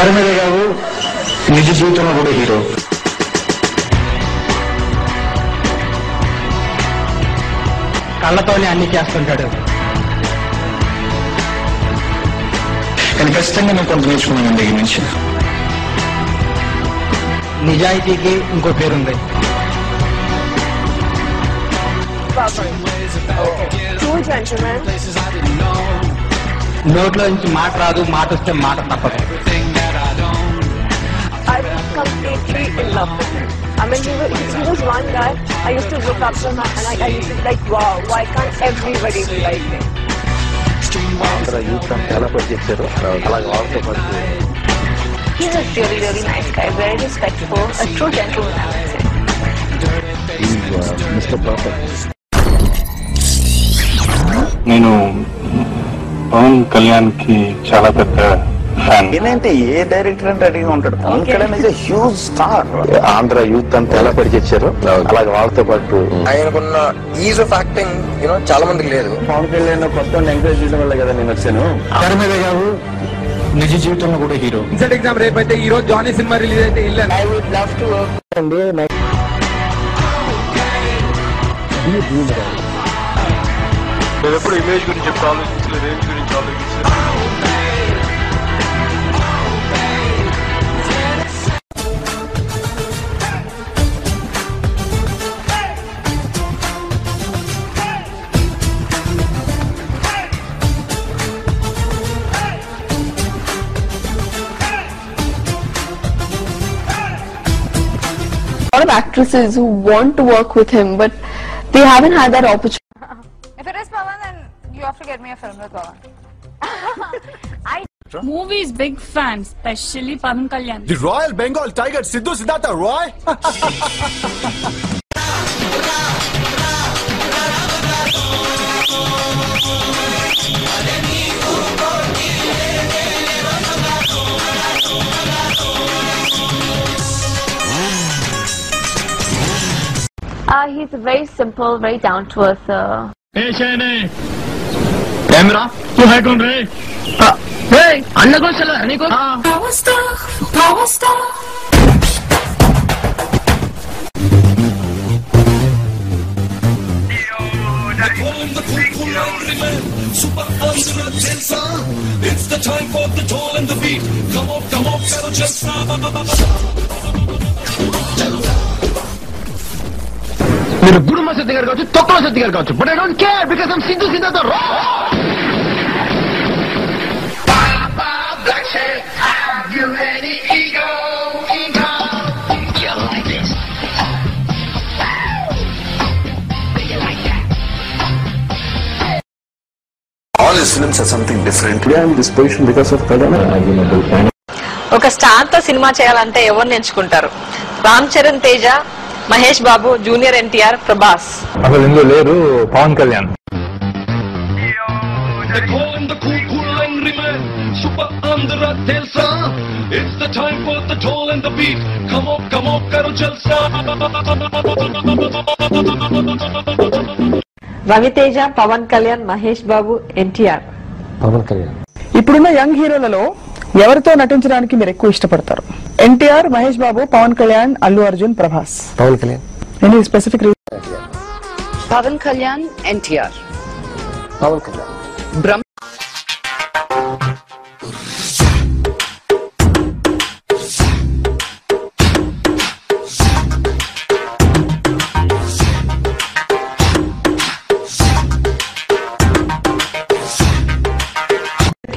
తెర మీద కాదు నిజ జీవితంలో కూడా హీరో. కళ్ళతోనే అన్ని చేస్తుంటాడు. కానీ ఖచ్చితంగా నేను కొంత నేర్చుకున్నాను దగ్గర నుంచి. నిజాయితీకి ఇంకో పేరుంది. నోట్లో నుంచి మాట రాదు, మాట వస్తే మాట తప్పదు. Completely in love with him. I mean, he was one guy I used to look up to him and I used to be like, wow, why can't everybody be like him? He's a really, really nice guy, very respectful, a true gentleman, I would say. Mr. Perfect. నేను పవన్ కళ్యాణ్ కి చాలా పెద్ద fan. ఏంటంటే ఏ director అంటే అడిగి ఉంటాడు. Pawan Kalyan is a huge star. Andhra youth అంతా ఎలా పరిచేశారు అలాగే వాళ్ళతో పాటు ఆయనకున్న ఈజ్ ఆఫ్ యాక్టింగ్ చాలా మందికి లేదు. పవన్ కళ్యాణ్ కొత్త ఎంకరేజ్ చేయడం వల్ల కదా నేను వచ్చాను. తెర మీద కాదు నిజ జీవితంలో కూడా హీరో. ఎగ్జామ్ రేపు అయితే ఈ రోజు జానీ సినిమా రిలీజ్ అయితే వెళ్ళాను. I would love to work అండి. నేను ఎప్పుడు ఇమేజ్ గురించి ఎప్పుడు ఆలోచించలేదు, రేంజ్ గురించి ఆలోచించలేదు. A lot of actresses who want to work with him, but they haven't had that opportunity. If it is Pawan, then you have to get me a film with Pawan. Movies big fan, especially Pawan Kalyan. The Royal Bengal Tiger, Sidhu Siddhartha Roy. He's very simple, very down to earth. Camera तू है कौन रे? अन्ना कौन चला रहा को? Power star, power star. It's the time for the tall and the beat. Come on, Carol Jalsa. మీరు గుడుమ సత్య గారు కావచ్చు, తొక్కల సత్య గారు కావచ్చు, but I don't care because I'm Siddhu Siddhartha Roy. All his films are something different. We are in this position because of Kalyan. I've been a big fan. ఒక star తో cinema చేయాలంటే ఎవరిని ఎంచుకుంటారు? రామ్ చరణ్ తేజ, మహేష్ బాబు, జూనియర్ ఎన్టీఆర్, ప్రభాస్. అసలు ఇందులో లేరు Pawan Kalyan. It's the time for the tall and the beat. Come on, Carol Jalsa. Raviteja, Pawan Kalyan, Mahesh Babu, NTR. Pawan Kalyan. ఇప్పుడున్న young హీరోలలో ఎవరితో నటించడానికి మీరు ఎక్కువ ఇష్టపడతారు? NTR, Mahesh Babu, Pawan Kalyan, Allu Arjun, Prabhas. Pawan Kalyan. Any specific reason? Pawan Kalyan, NTR. Pawan Kalyan. Brahm.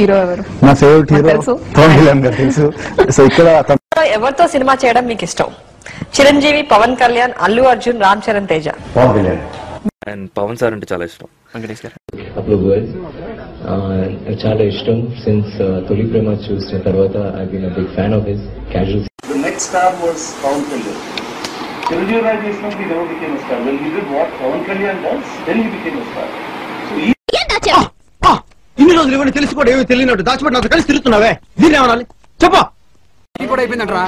Hero ఎవరు? నా ఫేవరెట్ హీరో పవన్ కళ్యాణ్ గారు తెలుసు. సో ఇక్కడ ఎవరితో సినిమా చేయడం మీకు ఇష్టం? చిరంజీవి, పవన్ కళ్యాణ్, అల్లు అర్జున్, రామ్ చరణ్ తేజ. పవన్ కళ్యాణ్. అండ్ పవన్ సార్ అంటే చాలా ఇష్టం. వెంకటేష్ గారు. చాలా ఇష్టం సిన్స్ తొలి ప్రేమ చూసిన తర్వాత I been a big fan of his casual. The next star was Pawan Kalyan. Chiranjeevi Raj Deshmukh never became a star. When he did what Pawan Kalyan does, then he became a star. So he ఇన్ని రోజులు ఇవన్నీ తెలిసి కూడా ఏమీ తెలియనట్టు దాచిపెట్టి నాతో కలిసి తిరుగుతున్నావే, దీన్ని ఏమనాలి చెప్పా? కూడా అయిపోయిందంటరా.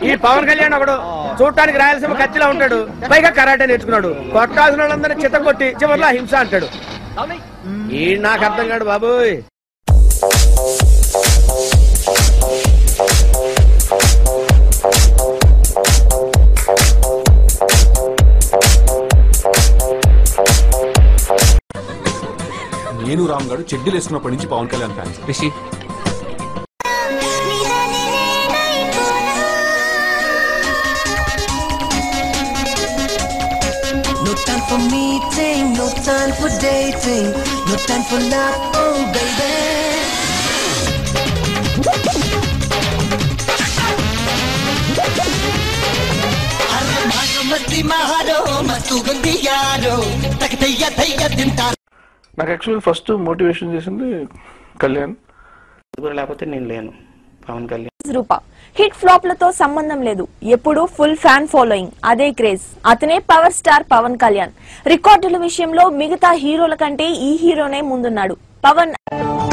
ఈ పవన్ కళ్యాణ్ ఒకడు చూడటానికి రాయలసీమ కత్తిలా ఉంటాడు, పైగా కరాటే నేర్చుకున్నాడు. కొట్టాల్సిన వాళ్ళందరినీ చిత్త కొట్టి చివరిలో హింస అంటాడు. ఈ నాకు అర్థం కాడు బాబోయ్. నేను రామ్ గారు చెడ్డీలు వేసుకున్నప్పటి నుంచి Pawan Kalyan fans. Rishi No time for meeting, no time for dating, no time for love, oh baby. నాకు యాక్చువల్ ఫస్ట్ మోటివేషన్ చేసింది కళ్యాణ్. లేకపోతే నేను లేను పవన్ కళ్యాణ్. రూప హిట్ ఫ్లాప్ లతో సంబంధం లేదు, ఎప్పుడు ఫుల్ ఫ్యాన్ ఫాలోయింగ్, అదే క్రేజ్. అతనే పవర్ స్టార్ పవన్ కళ్యాణ్. రికార్డుల విషయంలో మిగతా హీరోల కంటే ఈ హీరోనే ముందున్నాడు. పవన్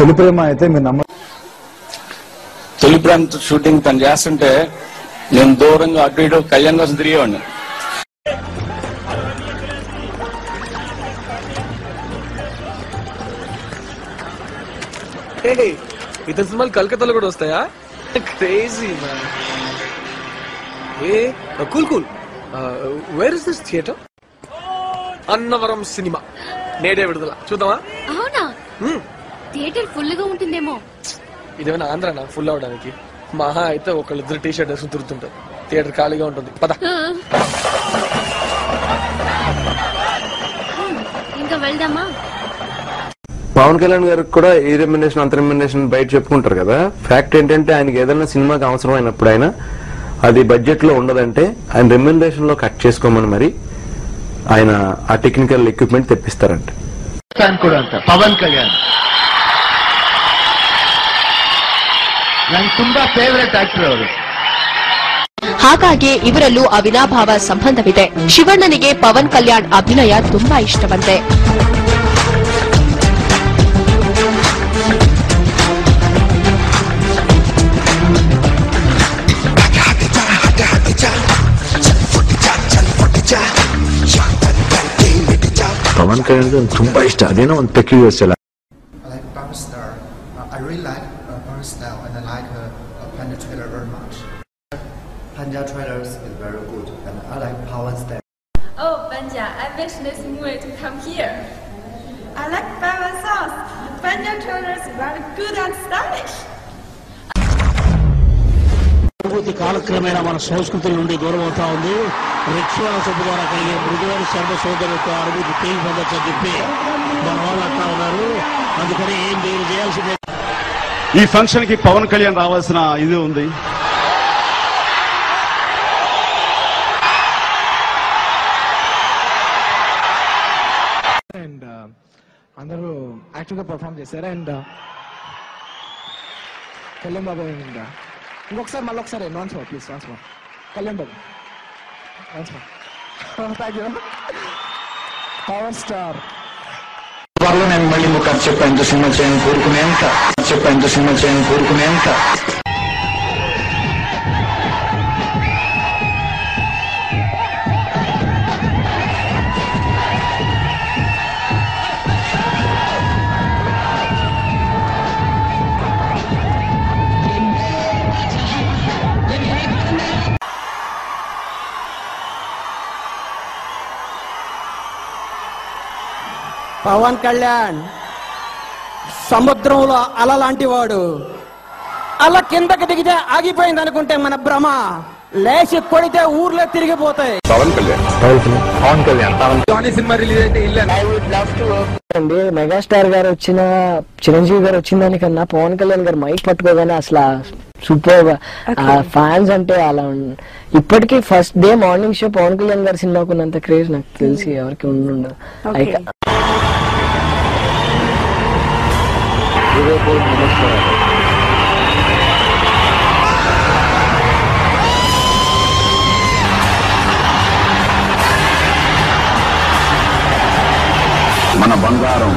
తొలి ప్రేమ అయితే మీరు నమ్మ తొలి ప్రేమ షూటింగ్ తను చేస్తుంటే నేను దూరంగా అటు ఇటు కళ్యాణ్ కోసం తిరిగేవాడిని. ఇతని సినిమాలు కలకత్తాలో కూడా వస్తాయా? Crazy man. Cool cool. Where is this theatre? Annavaram cinema నేడే విడుదల, చూద్దామా? అవునా? థియేటర్ ఫుల్ గా ఉంటుందేమో. ఇదేమైనా ఆంధ్రానా ఫుల్ అవడానికి? మహా అయితే ఒకళ్ళిద్దరు టీ షర్ట్ వేసుకుని తిరుగుతుంటారు. థియేటర్ ఖాళీగా ఉంటుంది. పద ఇంకా వెళ్దామా? పవన్ కళ్యాణ్ గారికి కూడా ఈ రెమ్యునరేషన్ అంత రెమ్యునరేషన్ బయట చెప్పుకుంటారు కదా. ఫ్యాక్ట్ ఏంటంటే ఆయనకి ఏదైనా సినిమాకి అవసరం అయినప్పుడు ఆయన అది బడ్జెట్ లో ఉండదంటే ఆయన రెమ్యునరేషన్ లో కట్ చేసుకోమని మరి ఆయన ఆ టెక్నికల్ ఎక్విప్మెంట్ తెప్పిస్తారంట. పవన్ కళ్యాణ್ ನಂಗೆ ತುಂಬಾ ಫೇವರೇಟ್ ಆಕ್ಟರ್ ಅವರು. ಹಾಗಾಗಿ ಇವರಲ್ಲೂ ಅವಿನಾಭಾವ ಸಂಬಂಧವಿದೆ. ಶಿವಣ್ಣನಿಗೆ ಪವನ್ ಕಲ್ಯಾಣ್ ಅಭಿನಯ ತುಂಬಾ ಇಷ್ಟವಂತೆ. పవన్ కళ్యాణ్ ತುಂಬಾ ఇష్టం. అదేనో ಒಂದು peculiar style. I like Power Star. I really like Power Star and I like Panda trailer very much. Panda trailers is very good and I like Power Star. Oh, Panda, I wish this movie to come here. I like Power Sauce. Panda trailers is very good and stylish. అనుభూతి కాలక్రమేణా మన సంస్కృతుల నుండి దూరం అవుతా ఉంది. రిక్షాల సభ ద్వారా కలిగే మృదువైన సర్వ సోదరులతో అనుభూతి తేలిపోవచ్చని చెప్పి మన వాళ్ళు అంటా ఉన్నారు. అందుకని ఏం మీరు చేయాల్సిందే. ఈ ఫంక్షన్ కి పవన్ కళ్యాణ్ రావాల్సిన ఇది ఉంది. అండ్ అందరూ యాక్టివ్ గా పర్ఫామ్ చేశారు. అండ్ కళ్యాణ్ బాబు ఇంకొకసారి మళ్ళీ ఒకసారి naans more please, naans more Kalyan Babu naans more. Thank you. Power star త్వరలో నేను మళ్ళీ ఒక కథ చెప్పాను సినిమా చేయని కోరుకునేంత పవన్ కళ్యాణ్ సముద్రంలో అల లాంటి వాడు. అల కిందకి దిగితే ఆగిపోయింది అనుకుంటే మన భ్రమ, లేచి కొడితే ఊర్లో తిరిగిపోతాయి. పవన్ కళ్యాణ్ సినిమా రిలీజ్ అయితే అండి. మెగాస్టార్ గారు వచ్చిన, చిరంజీవి గారు వచ్చిన దానికన్నా పవన్ కళ్యాణ్ గారు మైక్ పట్టుకోగానే అసలు సూపర్ ఫ్యాన్స్ అంటే అలా. ఇప్పటికీ first day morning show Pawan Kalyan గారి సినిమాకు ఉన్నంత క్రేజ్ నాకు తెలిసి ఎవరికి ఉండదు. మన బంగారం